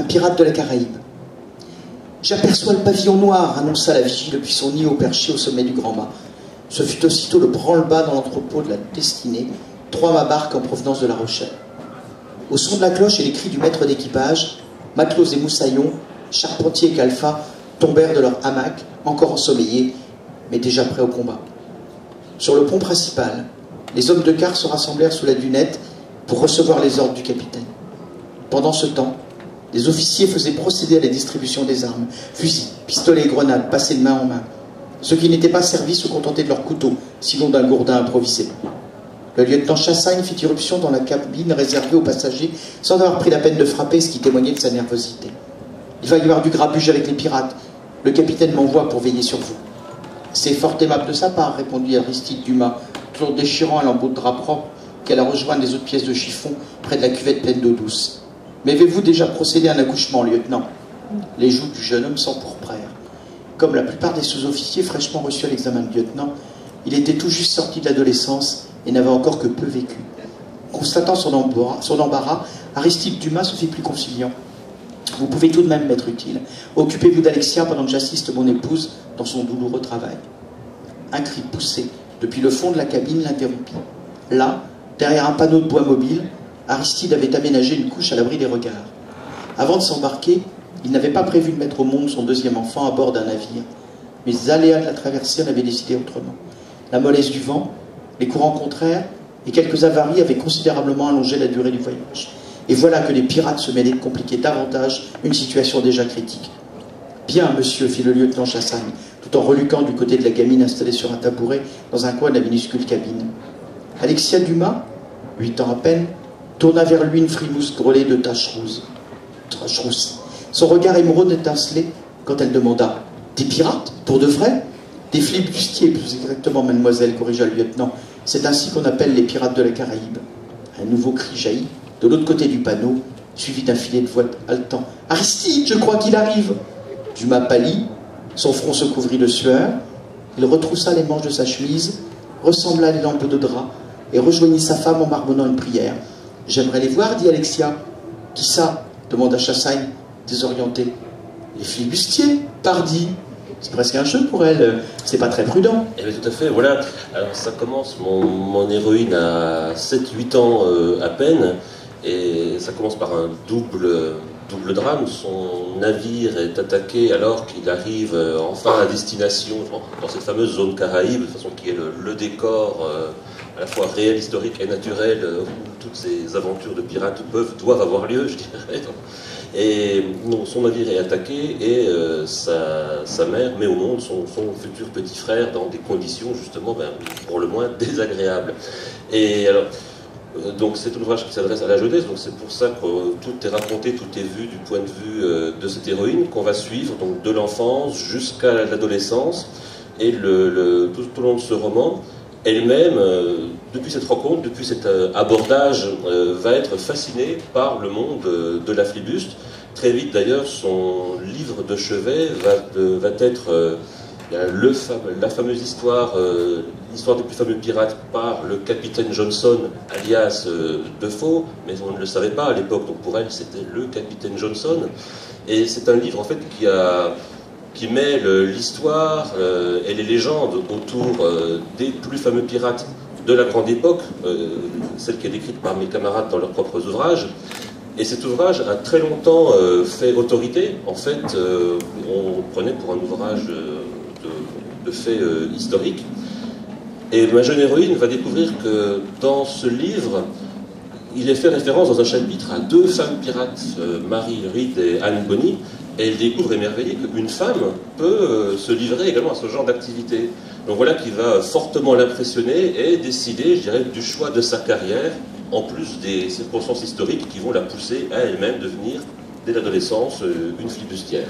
un pirate de la Caraïbe. « J'aperçois le pavillon noir », annonça la vigie depuis son nid au perché au sommet du grand mât. Ce fut aussitôt le branle-bas dans l'entrepôt de la Destinée, 3 mâts barques en provenance de La Rochelle. Au son de la cloche et les cris du maître d'équipage, matelots et moussaillons, charpentiers et calfats tombèrent de leur hamac, encore ensommeillés, mais déjà prêts au combat. Sur le pont principal, les hommes de quart se rassemblèrent sous la dunette pour recevoir les ordres du capitaine. Pendant ce temps, les officiers faisaient procéder à la distribution des armes, fusils, pistolets et grenades passés de main en main. Ceux qui n'étaient pas servis se contentaient de leurs couteaux, sinon d'un gourdin improvisé. Le lieutenant Chassagne fit irruption dans la cabine réservée aux passagers sans avoir pris la peine de frapper, ce qui témoignait de sa nervosité. « Il va y avoir du grabuge avec les pirates. Le capitaine m'envoie pour veiller sur vous. »« C'est fort aimable de sa part, » répondit Aristide Dumas, toujours déchirant un lambeau de drap propre qu'elle a rejoint les autres pièces de chiffon près de la cuvette pleine d'eau douce. « Mais avez-vous déjà procédé à un accouchement, lieutenant ?» Les joues du jeune homme s'empourprèrent. Comme la plupart des sous-officiers fraîchement reçus à l'examen de lieutenant, il était tout juste sorti de l'adolescence et n'avait encore que peu vécu. Constatant son embarras, Aristide Dumas se fit plus conciliant. « Vous pouvez tout de même m'être utile. Occupez-vous d'Alexia pendant que j'assiste mon épouse dans son douloureux travail. » Un cri poussé depuis le fond de la cabine l'interrompit. Là, derrière un panneau de bois mobile, Aristide avait aménagé une couche à l'abri des regards. Avant de s'embarquer, il n'avait pas prévu de mettre au monde son deuxième enfant à bord d'un navire. Mais les aléas de la traversée en avaient décidé autrement. La mollesse du vent, les courants contraires et quelques avaries avaient considérablement allongé la durée du voyage. Et voilà que les pirates se mêlaient de compliquer davantage une situation déjà critique. « Bien, monsieur, » fit le lieutenant Chassagne, tout en reluquant du côté de la gamine installée sur un tabouret dans un coin de la minuscule cabine. Alexia Dumas, 8 ans à peine, tourna vers lui une frimousse grelée de taches rousses. Son regard émeraude étincelait quand elle demanda « Des pirates, pour de vrai ?»« Des flibustiers, plus exactement, mademoiselle, » corrigea le lieutenant. « C'est ainsi qu'on appelle les pirates de la Caraïbe. » Un nouveau cri jaillit de l'autre côté du panneau, suivi d'un filet de voix haletant. « Aristide, je crois qu'il arrive !» Dumas pâlit, son front se couvrit de sueur, il retroussa les manches de sa chemise, ressembla les lambeaux de drap et rejoignit sa femme en marmonnant une prière. « J'aimerais les voir, dit Alexia. »« Qui ça ?» demanda Chassagne, désorienté. « Les flibustiers, pardi. » C'est presque un jeu pour elle, c'est pas très prudent. Eh bien, tout à fait, voilà. Alors ça commence, mon héroïne a 7-8 ans à peine, et ça commence par un double drame. Son navire est attaqué alors qu'il arrive enfin à destination, dans cette fameuse zone Caraïbe, de façon qui est le décor à la fois réel, historique et naturel, où toutes ces aventures de pirates doivent avoir lieu, je dirais. Et non, son navire est attaqué et sa mère met au monde son futur petit frère dans des conditions justement pour le moins désagréables. Et alors, donc c'est un ouvrage qui s'adresse à la jeunesse, donc c'est pour ça que tout est raconté, tout est vu du point de vue de cette héroïne qu'on va suivre, donc de l'enfance jusqu'à l'adolescence. Et tout au long de ce roman, elle-même, depuis cette rencontre, depuis cet abordage, va être fascinée par le monde de la flibuste. Très vite d'ailleurs, son livre de chevet va être la fameuse histoire, l'histoire des plus fameux pirates par le capitaine Johnson, alias Defoe, mais on ne le savait pas à l'époque, donc pour elle c'était le capitaine Johnson. Et c'est un livre en fait qui mêle l'histoire et les légendes autour des plus fameux pirates de la grande époque, celle qui est décrite par mes camarades dans leurs propres ouvrages. Et cet ouvrage a très longtemps fait autorité. En fait, on le prenait pour un ouvrage de faits historiques. Et ma jeune héroïne va découvrir que dans ce livre, il est fait référence dans un chapitre à 2 femmes pirates, Mary Read et Anne Bonny, et elle découvre émerveillée qu'une femme peut se livrer également à ce genre d'activité. Donc voilà qui va fortement l'impressionner et décider, je dirais, du choix de sa carrière, en plus des circonstances historiques qui vont la pousser à elle-même devenir, dès l'adolescence, une flibustière.